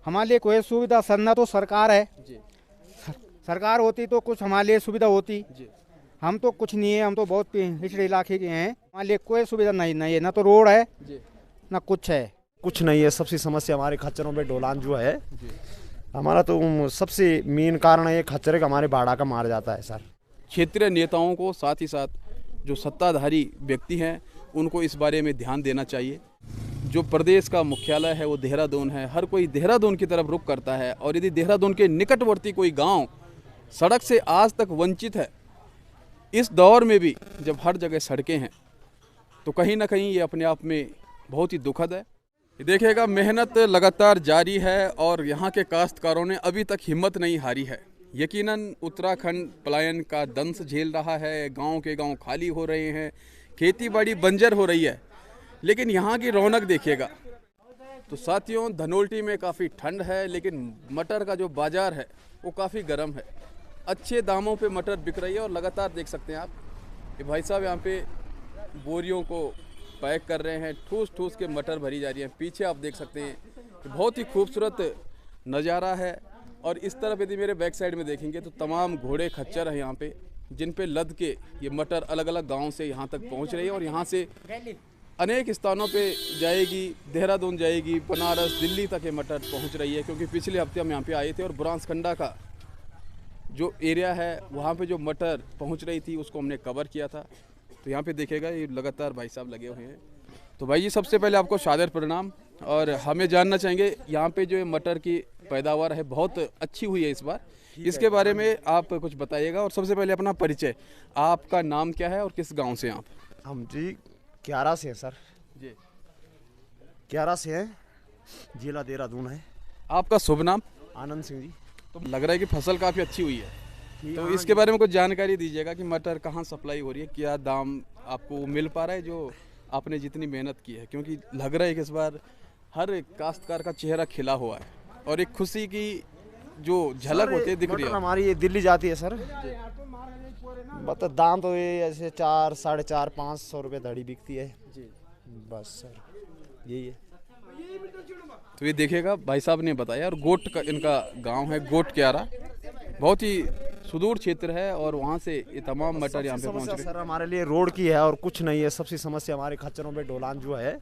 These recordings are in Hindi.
हमारे लिए कोई सुविधा सन्ना तो सरकार है जी सरकार होती तो कुछ हमारे लिए सुविधा होती। जी। हम तो कुछ नहीं है, हम तो बहुत पिछड़े इलाके के हैं, हमारे लिए कोई सुविधा नहीं है, ना तो रोड है जी ना कुछ है। कुछ नहीं है। सबसे समस्या हमारे खच्चरों पे ढोलान जो है, जी। हमारा तो सबसे मेन कारण है ये खच्चर का हमारे बाड़ा का मार जाता है सर। क्षेत्रीय नेताओं को साथ ही साथ जो सत्ताधारी व्यक्ति हैं उनको इस बारे में ध्यान देना चाहिए। जो प्रदेश का मुख्यालय है वो देहरादून है, हर कोई देहरादून की तरफ रुख करता है और यदि देहरादून के निकटवर्ती कोई गांव सड़क से आज तक वंचित है, इस दौर में भी जब हर जगह सड़कें हैं, तो कहीं ना कहीं ये अपने आप में बहुत ही दुखद है। देखिएगा, मेहनत लगातार जारी है और यहाँ के काश्तकारों ने अभी तक हिम्मत नहीं हारी है। यकीनन उत्तराखंड पलायन का दंश झेल रहा है, गांव के गांव खाली हो रहे हैं, खेती बाड़ी बंजर हो रही है, लेकिन यहाँ की रौनक देखिएगा। तो साथियों, धनोल्टी में काफ़ी ठंड है, लेकिन मटर का जो बाज़ार है वो काफ़ी गर्म है। अच्छे दामों पे मटर बिक रही है और लगातार देख सकते हैं आप कि भाई साहब यहाँ पे बोरियों को पैक कर रहे हैं, ठूस ठूस के मटर भरी जा रही है। पीछे आप देख सकते हैं कि बहुत ही खूबसूरत नज़ारा है। और इस तरफ यदि मेरे बैक साइड में देखेंगे तो तमाम घोड़े खच्चर हैं यहाँ पे, जिन पे लद के ये मटर अलग अलग गाँव से यहाँ तक पहुँच रही है और यहाँ से अनेक स्थानों पे जाएगी, देहरादून जाएगी, बनारस, दिल्ली तक ये मटर पहुँच रही है। क्योंकि पिछले हफ्ते हम यहाँ पे आए थे और बनासकंडा का जो एरिया है वहाँ पे जो मटर पहुँच रही थी उसको हमने कवर किया था। तो यहाँ पे देखेगा ये लगातार भाई साहब लगे हुए हैं। तो भाई जी, सबसे पहले आपको सादर प्रणाम। और हमें जानना चाहेंगे, यहाँ पे जो मटर की पैदावार है बहुत अच्छी हुई है इस बार, इसके बारे में आप कुछ बताइएगा। और सबसे पहले अपना परिचय, आपका नाम क्या है और किस गाँव से आप? हम जी क्यारा से हैं सर। जी, क्यारा से हैं, जिला देहरादून है। आपका शुभ नाम? आनंद सिंह जी। तो लग रहा है कि फसल काफ़ी अच्छी हुई है, तो इसके बारे में कुछ जानकारी दीजिएगा कि मटर कहाँ सप्लाई हो रही है, क्या दाम आपको मिल पा रहा है जो आपने जितनी मेहनत की है। क्योंकि लग रहा है कि इस बार हर काश्तकार का चेहरा खिला हुआ है और एक खुशी की जो झलक होती है दिख रही है। हमारी ये दिल्ली जाती है सर। मतलब दाम तो ये ऐसे 4, 4.5, 500 रुपये धड़ी बिकती है जी। बस सर, यही है। तो ये देखिएगा, भाई साहब ने बताया। और गोट का इनका गांव है, गोट क्यारा, बहुत ही सुदूर क्षेत्र है और वहाँ से ये तमाम मटर यहाँ पे पहुँच रहे हैं। सर हमारे लिए रोड की है और कुछ नहीं है। सबसे समस्या हमारे खच्चरों पे ढोलान जो है,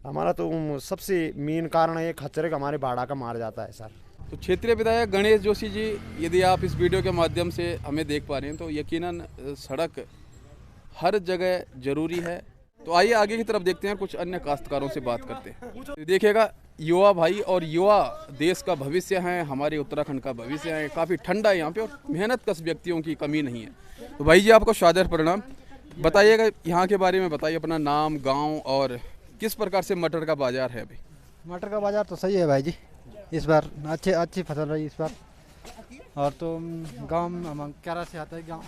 हमारा तो सबसे मेन कारण है ये खच्चर का हमारे बाड़ा का मार जाता है सर। तो क्षेत्रीय विधायक गणेश जोशी जी, यदि आप इस वीडियो के माध्यम से हमें देख पा रहे हैं तो यकीनन सड़क हर जगह जरूरी है। तो आइए आगे की तरफ देखते हैं, कुछ अन्य काश्तकारों से बात करते हैं। तो देखिएगा, युवा भाई और युवा देश का भविष्य हैं, हमारे उत्तराखंड का भविष्य है। काफ़ी ठंडा है यहाँ पे और मेहनत कश व्यक्तियों की कमी नहीं है। तो भाई जी, आपको सादर प्रणाम। बताइएगा यहाँ के बारे में, बताइए अपना नाम, गाँव और किस प्रकार से मटर का बाजार है अभी। मटर का बाजार तो सही है भाई जी, इस बार अच्छी फसल रही इस बार। और तो गांव क्यारा से आता है गांव।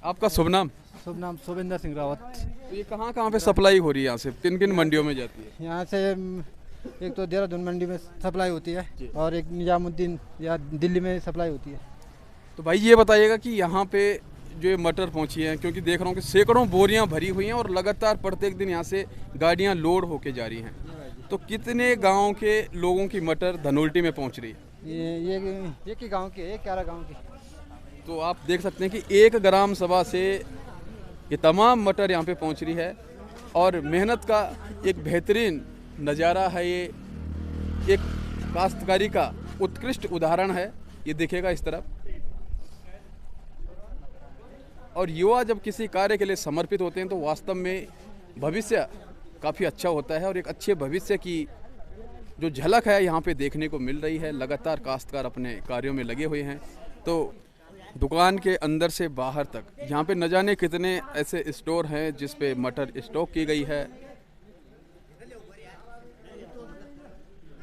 आपका शुभ नाम? शुभ नाम शुभेंद्र सिंह रावत। तो ये कहाँ पे सप्लाई हो रही है, यहाँ से किन किन मंडियों में जाती है? यहाँ से एक तो देहरादून मंडी में सप्लाई होती है और एक निजामुद्दीन या दिल्ली में सप्लाई होती है। तो भाई ये बताइएगा कि यहाँ पे जो ये मटर पहुँची है, क्योंकि देख रहा हूँ कि सैकड़ों बोरियाँ भरी हुई हैं और लगातार प्रत्येक दिन यहाँ से गाड़ियाँ लोड होके जा रही हैं, तो कितने गाँव के लोगों की मटर धनोल्टी में पहुँच रही है? ये एक ही गाँव की है, क्यारा गाँव की। तो आप देख सकते हैं कि 1 ग्राम सभा से ये तमाम मटर यहाँ पे पहुँच रही है और मेहनत का एक बेहतरीन नज़ारा है। ये एक काश्तकारी का उत्कृष्ट उदाहरण है। ये देखिएगा इस तरफ। और युवा जब किसी कार्य के लिए समर्पित होते हैं तो वास्तव में भविष्य काफ़ी अच्छा होता है और एक अच्छे भविष्य की जो झलक है यहाँ पे देखने को मिल रही है। लगातार काश्तकार अपने कार्यों में लगे हुए हैं। तो दुकान के अंदर से बाहर तक यहाँ पे न जाने कितने ऐसे स्टोर हैं जिस पे मटर स्टॉक की गई है।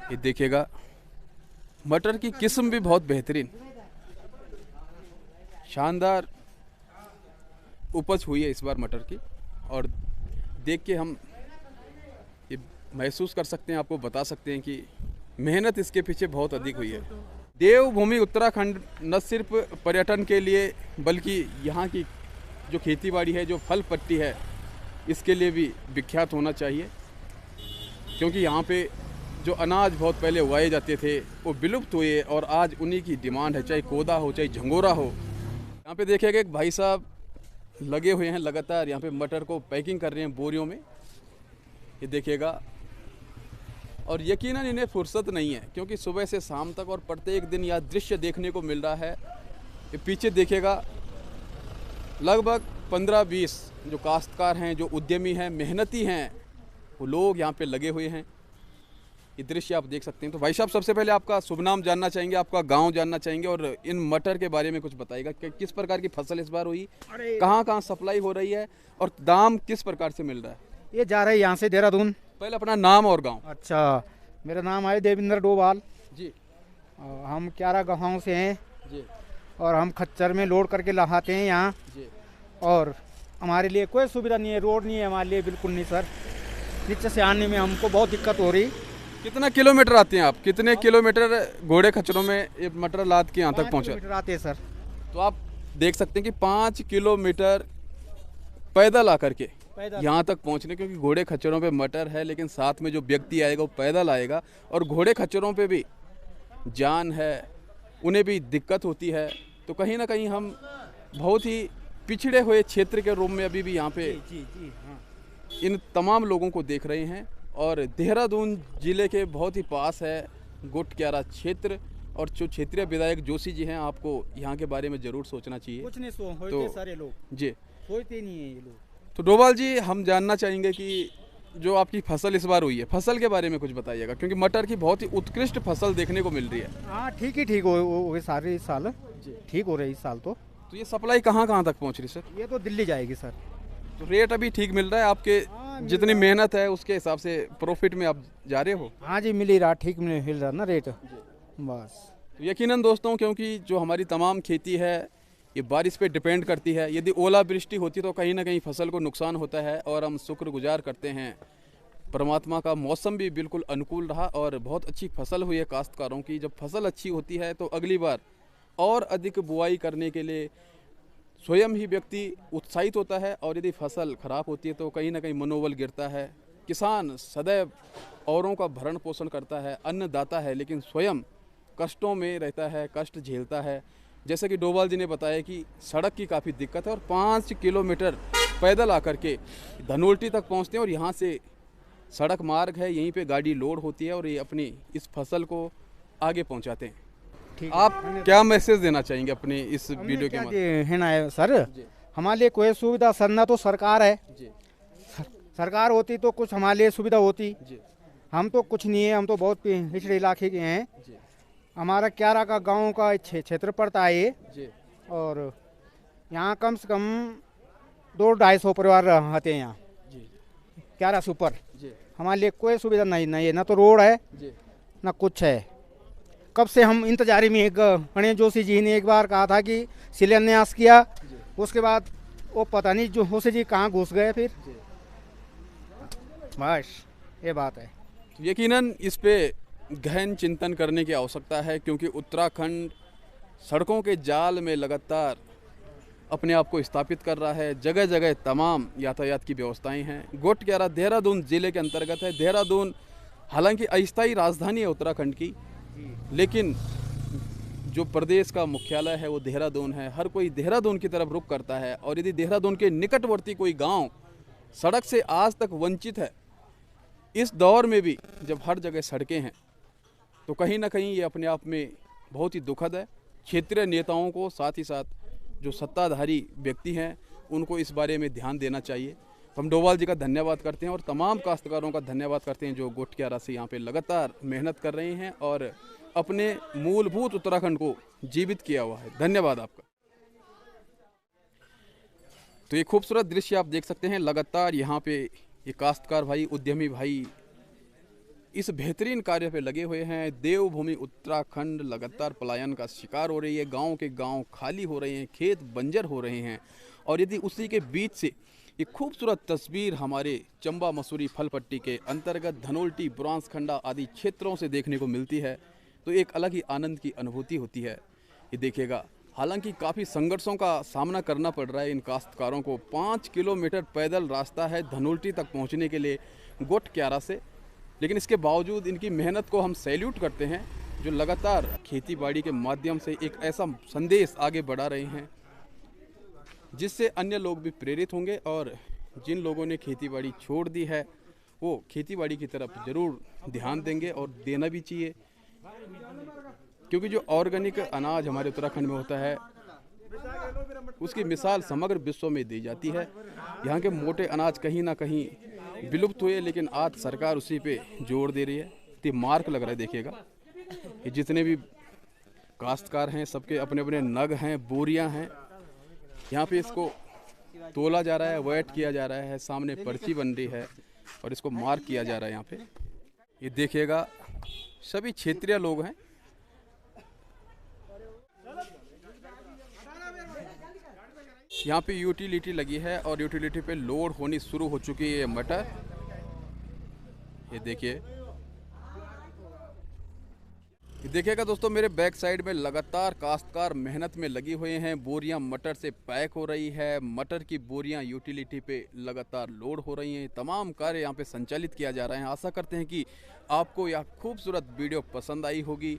ये देखिएगा, मटर की किस्म भी बहुत बेहतरीन, शानदार उपज हुई है इस बार मटर की। और देख के हम ये महसूस कर सकते हैं, आपको बता सकते हैं कि मेहनत इसके पीछे बहुत अधिक हुई है। देवभूमि उत्तराखंड न सिर्फ पर्यटन के लिए बल्कि यहाँ की जो खेतीबाड़ी है, जो फल पट्टी है, इसके लिए भी विख्यात होना चाहिए। क्योंकि यहाँ पे जो अनाज बहुत पहले उगाए जाते थे वो विलुप्त हुए और आज उन्हीं की डिमांड है, चाहे कोदा हो चाहे झंगोरा हो। यहाँ पे देखिएगा एक भाई साहब लगे हुए हैं लगातार, यहाँ पे मटर को पैकिंग कर रहे हैं बोरियों में, ये देखिएगा। और यकीनन इन्हें फुर्सत नहीं है क्योंकि सुबह से शाम तक और प्रत्येक दिन यह दृश्य देखने को मिल रहा है। ये पीछे देखिएगा लगभग 15-20 जो काश्तकार हैं, जो उद्यमी हैं, मेहनती हैं, वो लोग यहाँ पे लगे हुए हैं। ये दृश्य आप देख सकते हैं। तो भाई साहब सबसे पहले आपका शुभ नाम जानना चाहेंगे, आपका गांव जानना चाहेंगे और इन मटर के बारे में कुछ बताइएगा कि किस प्रकार की फसल इस बार हुई, कहाँ कहाँ सप्लाई हो रही है और दाम किस प्रकार से मिल रहा है। ये जा रहे हैं यहाँ से देहरादून। पहले अपना नाम और गांव। अच्छा, मेरा नाम है देवेंद्र डोभाल जी। हम क्यारा गाँव से हैं जी। और हम खच्चर में लोड करके लाते हैं यहाँ जी। और हमारे लिए कोई सुविधा नहीं है, रोड नहीं है हमारे लिए, बिल्कुल नहीं सर। नीचे से आने में हमको बहुत दिक्कत हो रही। कितना किलोमीटर आते हैं आप, कितने किलोमीटर घोड़े खच्चरों में ये मटर लाद के यहाँ तक पहुँचे? 5 किलोमीटर आते हैं सर। तो आप देख सकते हैं कि 5 किलोमीटर पैदल आकर के यहाँ तक पहुँचने, क्योंकि घोड़े खच्चरों पे मटर है लेकिन साथ में जो व्यक्ति आएगा वो पैदल आएगा और घोड़े खच्चरों पे भी जान है, उन्हें भी दिक्कत होती है। तो कहीं ना कहीं हम बहुत ही पिछड़े हुए क्षेत्र के रूप में अभी भी यहाँ पे इन तमाम लोगों को देख रहे हैं। और देहरादून जिले के बहुत ही पास है गोटक्यारा क्षेत्र और जो क्षेत्रीय विधायक जोशी जी हैं, आपको यहाँ के बारे में ज़रूर सोचना चाहिए। कुछ नहीं सोचते तो सारे लोग जी सोचते नहीं है ये लोग। तो डोभाल जी, हम जानना चाहेंगे कि जो आपकी फसल इस बार हुई है, फसल के बारे में कुछ बताइएगा क्योंकि मटर की बहुत ही उत्कृष्ट फसल देखने को मिल रही है। हाँ ठीक हो गए सारे इस साल, ठीक हो रहे इस साल। तो ये सप्लाई कहाँ कहाँ तक पहुँच रही सर? ये तो दिल्ली जाएगी सर। तो रेट अभी ठीक मिल रहा है आपके? जितनी मेहनत है उसके हिसाब से प्रॉफिट में आप जा रहे हो? हाँ जी, मिल ही रहा, ठीक मिल रहा ना रेट बस। तो यकीनन दोस्तों, क्योंकि जो हमारी तमाम खेती है ये बारिश पे डिपेंड करती है। यदि ओलावृष्टि होती तो कहीं ना कहीं फसल को नुकसान होता है और हम शुक्रगुजार करते हैं परमात्मा का, मौसम भी बिल्कुल अनुकूल रहा और बहुत अच्छी फसल हुई है काश्तकारों की। जब फसल अच्छी होती है तो अगली बार और अधिक बुआई करने के लिए स्वयं ही व्यक्ति उत्साहित होता है और यदि फसल खराब होती है तो कहीं ना कहीं मनोबल गिरता है। किसान सदैव औरों का भरण पोषण करता है, अन्नदाता है, लेकिन स्वयं कष्टों में रहता है, कष्ट झेलता है। जैसे कि डोभाल जी ने बताया कि सड़क की काफ़ी दिक्कत है और 5 किलोमीटर पैदल आकर के धनोल्टी तक पहुंचते हैं और यहाँ से सड़क मार्ग है, यहीं पे गाड़ी लोड होती है और ये अपनी इस फसल को आगे पहुंचाते हैं। आप क्या मैसेज देना चाहेंगे अपने इस वीडियो के माध्यम है ना सर? हमारे लिए कोई सुविधा सर ना तो सरकार है जी। सरकार होती तो कुछ हमारे लिए सुविधा होती जी। हम तो कुछ नहीं है, हम तो बहुत पिछड़े इलाके के हैं जी। हमारा क्यारा का गांव का क्षेत्र पड़ता है ये जी। और यहाँ कम से कम 200-250 परिवार रहते हैं यहाँ जी। क्यारा से ऊपर। जी। हमारे लिए कोई सुविधा नहीं है, ना तो रोड है जी। ना कुछ है। कब से हम इंतजारी में, एक गणेश जोशी जी ने एक बार कहा था कि शिलान्यास किया, उसके बाद वो पता नहीं जोशी जी कहाँ घुस गए फिर, बस ये बात है। तो यकीनन इस पे गहन चिंतन करने की आवश्यकता है क्योंकि उत्तराखंड सड़कों के जाल में लगातार अपने आप को स्थापित कर रहा है। जगह जगह तमाम यातायात की व्यवस्थाएं हैं। गोटक्यारा देहरादून जिले के अंतर्गत है। देहरादून हालांकि अस्थायी राजधानी है उत्तराखंड की, लेकिन जो प्रदेश का मुख्यालय है वो देहरादून है। हर कोई देहरादून की तरफ रुख करता है और यदि देहरादून के निकटवर्ती कोई गांव सड़क से आज तक वंचित है, इस दौर में भी जब हर जगह सड़कें हैं, तो कहीं ना कहीं ये अपने आप में बहुत ही दुखद है। क्षेत्रीय नेताओं को, साथ ही साथ जो सत्ताधारी व्यक्ति हैं, उनको इस बारे में ध्यान देना चाहिए। तो हम डोभाल जी का धन्यवाद करते हैं और तमाम काश्तकारों का धन्यवाद करते हैं जो गोटक्यारा से यहाँ पे लगातार मेहनत कर रहे हैं और अपने मूलभूत उत्तराखंड को जीवित किया हुआ है। धन्यवाद आपका। तो ये खूबसूरत दृश्य आप देख सकते हैं। लगातार यहाँ पे ये काश्तकार भाई, उद्यमी भाई इस बेहतरीन कार्य पे लगे हुए हैं। देवभूमि उत्तराखंड लगातार पलायन का शिकार हो रही है। गांव के गांव खाली हो रहे हैं, खेत बंजर हो रहे हैं और यदि उसी के बीच से ये खूबसूरत तस्वीर हमारे चंबा मसूरी फल पट्टी के अंतर्गत धनोल्टी, बुरांसखंडा आदि क्षेत्रों से देखने को मिलती है तो एक अलग ही आनंद की अनुभूति होती है। ये देखिएगा, हालांकि काफ़ी संघर्षों का सामना करना पड़ रहा है इन काश्तकारों को। 5 किलोमीटर पैदल रास्ता है धनोल्टी तक पहुंचने के लिए गोटक्यारा से लेकिन इसके बावजूद इनकी मेहनत को हम सैल्यूट करते हैं, जो लगातार खेती बाड़ी के माध्यम से एक ऐसा संदेश आगे बढ़ा रहे हैं जिससे अन्य लोग भी प्रेरित होंगे और जिन लोगों ने खेती बाड़ी छोड़ दी है वो खेती बाड़ी की तरफ ज़रूर ध्यान देंगे और देना भी चाहिए, क्योंकि जो ऑर्गेनिक अनाज हमारे उत्तराखंड में होता है उसकी मिसाल समग्र विश्व में दी जाती है। यहाँ के मोटे अनाज कहीं ना कहीं विलुप्त हुए, लेकिन आज सरकार उसी पे जोर दे रही है। तो मार्क लग रहा है, देखिएगा कि जितने भी काश्तकार हैं सबके अपने अपने नग हैं, बोरियां हैं। यहाँ पे इसको तोला जा रहा है, वेट किया जा रहा है, सामने पर्ची बन रही है और इसको मार्क किया जा रहा है। यहाँ पे ये देखिएगा सभी क्षेत्रीय लोग हैं। यहाँ पे यूटिलिटी लगी है और यूटिलिटी पे लोड होनी शुरू हो चुकी है ये मटर। ये देखिएगा दोस्तों, मेरे बैक साइड में लगातार काश्तकार मेहनत में लगी हुए हैं। बोरियां मटर से पैक हो रही है, मटर की बोरियां यूटिलिटी पे लगातार लोड हो रही हैं। तमाम कार्य यहाँ पे संचालित किया जा रहे हैं। आशा करते हैं कि आपको यह खूबसूरत वीडियो पसंद आई होगी।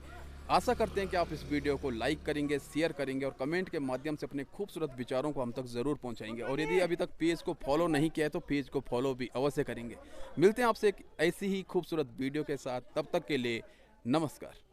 आशा करते हैं कि आप इस वीडियो को लाइक करेंगे, शेयर करेंगे और कमेंट के माध्यम से अपने खूबसूरत विचारों को हम तक ज़रूर पहुंचाएंगे। और यदि अभी तक पेज को फॉलो नहीं किया है तो पेज को फॉलो भी अवश्य करेंगे। मिलते हैं आपसे एक ऐसी ही खूबसूरत वीडियो के साथ, तब तक के लिए नमस्कार।